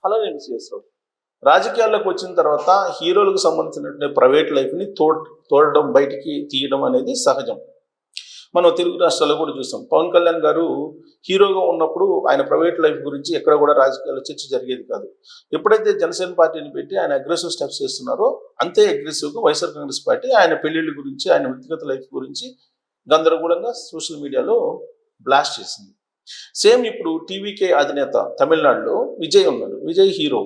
అలానే విశ్వేశ్వరరావు రాజకీయాల్లోకి వచ్చిన తర్వాత హీరోలకు సంబంధించినటువంటి ప్రైవేట్ లైఫ్ని తోడడం బయటికి తీయడం అనేది సహజం. మనం తెలుగు రాష్ట్రాల్లో కూడా చూస్తాం. పవన్ కళ్యాణ్ గారు హీరోగా ఉన్నప్పుడు ఆయన ప్రైవేట్ లైఫ్ గురించి ఎక్కడ కూడా రాజకీయాల్లో చర్చ జరిగేది కాదు. ఎప్పుడైతే జనసేన పార్టీని పెట్టి ఆయన అగ్రెసివ్ స్టెప్స్ చేస్తున్నారో అంతే అగ్రెసివ్గా వైఎస్ఆర్ కాంగ్రెస్ పార్టీ ఆయన పెళ్లిళ్ళ గురించి, ఆయన వ్యక్తిగత లైఫ్ గురించి గందరగోళంగా సోషల్ మీడియాలో బ్లాస్ట్ చేసింది. సేమ్ ఇప్పుడు టీవీకే అధినేత తమిళనాడులో విజయ్ ఉన్నాడు. విజయ్ హీరో.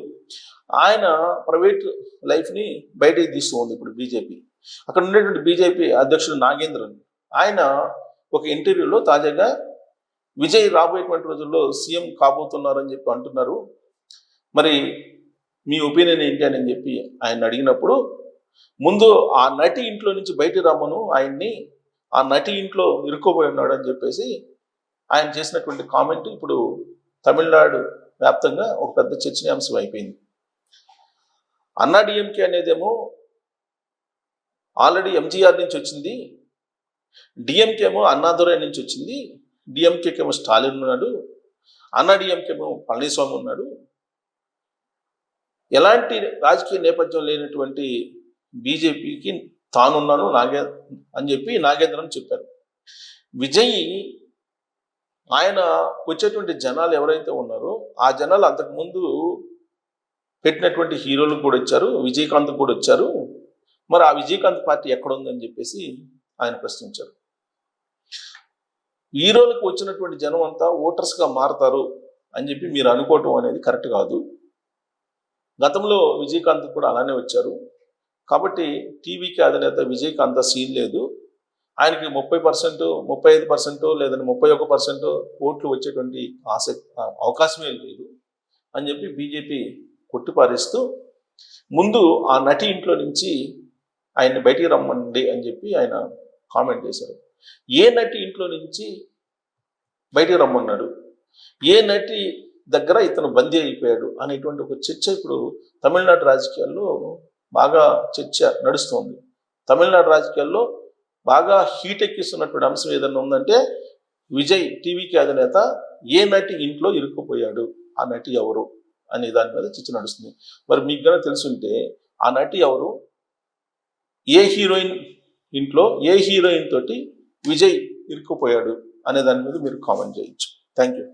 ఆయన ప్రైవేట్ లైఫ్ని బయటికి తీస్తూ ఉంది ఇప్పుడు బీజేపీ. అక్కడ ఉండేటువంటి బీజేపీ అధ్యక్షుడు నాగేంద్రన్ ఆయన ఒక ఇంటర్వ్యూలో తాజాగా విజయ్ రాబోయేటువంటి రోజుల్లో సీఎం కాబోతున్నారని చెప్పి అంటున్నారు, మరి మీ ఒపీనియన్ ఏంటి అని చెప్పి ఆయన అడిగినప్పుడు, ముందు ఆ నటి ఇంట్లో నుంచి బయటికి రమ్మను ఆయన్ని, ఆ నటి ఇంట్లో ఇరుక్కోబోయి ఉన్నాడు అని చెప్పేసి ఆయన చేసినటువంటి కామెంట్ ఇప్పుడు తమిళనాడు వ్యాప్తంగా ఒక పెద్ద చర్చనీయాంశం అయిపోయింది. అన్నా డిఎంకే అనేదేమో ఆల్రెడీ ఎంజీఆర్ నుంచి వచ్చింది, డిఎంకేమో అన్నాదురై నుంచి వచ్చింది, డిఎంకేకేమో స్టాలిన్ ఉన్నాడు, అన్నా డిఎంకేమో పళనిస్వామి ఉన్నాడు. ఎలాంటి రాజకీయ నేపథ్యం లేనటువంటి బీజేపీకి తానున్నాను అని చెప్పి నాగేంద్రన్ చెప్పారు. విజయ్ ఆయన వచ్చేటువంటి జనాలు ఎవరైతే ఉన్నారో ఆ జనాలు అంతకుముందు పెట్టినటువంటి హీరోలు కూడా వచ్చారు, విజయకాంత్ కూడా వచ్చారు, మరి ఆ విజయకాంత్ పార్టీ ఎక్కడ ఉందని చెప్పేసి ఆయన ప్రశ్నించారు. హీరోలకు వచ్చినటువంటి జనం అంతా ఓటర్స్గా మారతారు అని చెప్పి మీరు అనుకోవటం అనేది కరెక్ట్ కాదు. గతంలో విజయకాంత్ కూడా అలానే వచ్చారు. కాబట్టి టీవీకి అధినేత విజయకాంత్ సీన్ లేదు, ఆయనకి 30%, 35% లేదంటే 31% ఓట్లు వచ్చేటువంటి అవకాశమే లేదు అని చెప్పి బీజేపీ కొట్టిపారేస్తూ ముందు ఆ నటి ఇంట్లో నుంచి ఆయన్ని బయటికి రమ్మండి అని చెప్పి ఆయన కామెంట్ చేశారు. ఏ నటి ఇంట్లో నుంచి బయటికి రమ్మన్నాడు, ఏ నటి దగ్గర ఇతను బందీ అయిపోయాడు అనేటువంటి ఒక చర్చ ఇప్పుడు తమిళనాడు రాజకీయాల్లో బాగా చర్చ నడుస్తుంది. తమిళనాడు రాజకీయాల్లో బాగా హీట్ ఎక్కిస్తున్నటువంటి అంశం ఏదన్నా ఉందంటే విజయ్ టీవీకి అధినేత ఏ నటి ఇంట్లో ఇరుక్కుపోయాడు, ఆ నటి ఎవరు అనే దాని మీద చర్చ నడుస్తుంది. మరి మీకు కనుక తెలుసుంటే ఆ నటి ఎవరు, ఏ హీరోయిన్ ఇంట్లో ఏ హీరోయిన్ తోటి విజయ్ ఇరుక్కుపోయాడు అనే దాని మీద మీరు కామెంట్ చేయొచ్చు. Thank you.